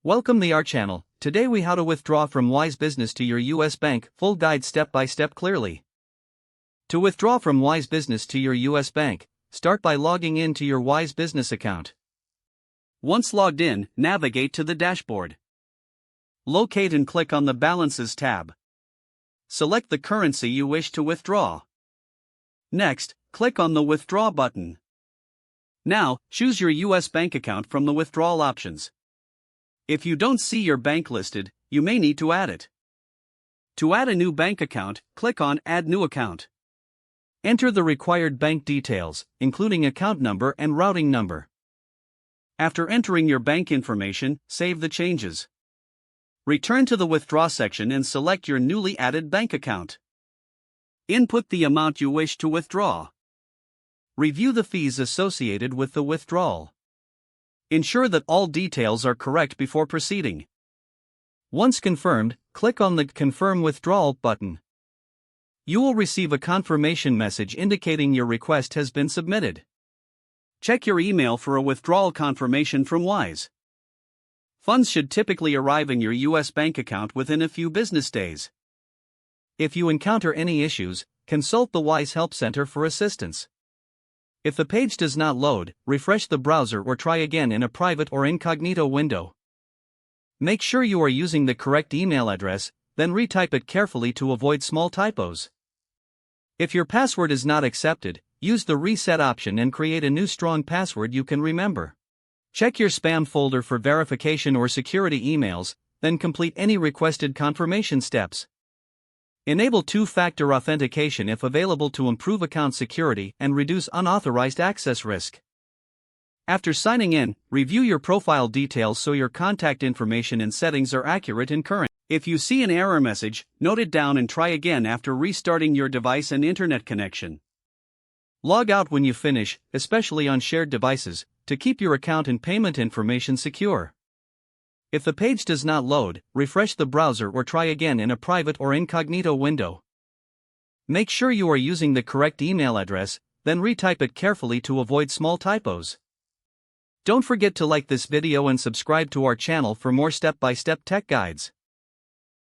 Welcome to our channel. Today we how to withdraw from Wise Business to your US bank, full guide step by step clearly. To withdraw from Wise Business to your US bank, start by logging in to your Wise Business account. Once logged in, navigate to the dashboard. Locate and click on the Balances tab. Select the currency you wish to withdraw. Next, click on the Withdraw button. Now, choose your US bank account from the withdrawal options. If you don't see your bank listed, you may need to add it. To add a new bank account, click on Add New Account. Enter the required bank details, including account number and routing number. After entering your bank information, save the changes. Return to the Withdraw section and select your newly added bank account. Input the amount you wish to withdraw. Review the fees associated with the withdrawal. Ensure that all details are correct before proceeding. Once confirmed, click on the Confirm Withdrawal button. You will receive a confirmation message indicating your request has been submitted. Check your email for a withdrawal confirmation from Wise. Funds should typically arrive in your US bank account within a few business days. If you encounter any issues, consult the Wise Help Center for assistance. If the page does not load, refresh the browser or try again in a private or incognito window. Make sure you are using the correct email address, then retype it carefully to avoid small typos. If your password is not accepted, use the Reset option and create a new strong password you can remember. Check your spam folder for verification or security emails, then complete any requested confirmation steps. Enable two-factor authentication if available to improve account security and reduce unauthorized access risk. After signing in, review your profile details so your contact information and settings are accurate and current. If you see an error message, note it down and try again after restarting your device and internet connection. Log out when you finish, especially on shared devices, to keep your account and payment information secure. If the page does not load, refresh the browser or try again in a private or incognito window. Make sure you are using the correct email address, then retype it carefully to avoid small typos. Don't forget to like this video and subscribe to our channel for more step-by-step tech guides.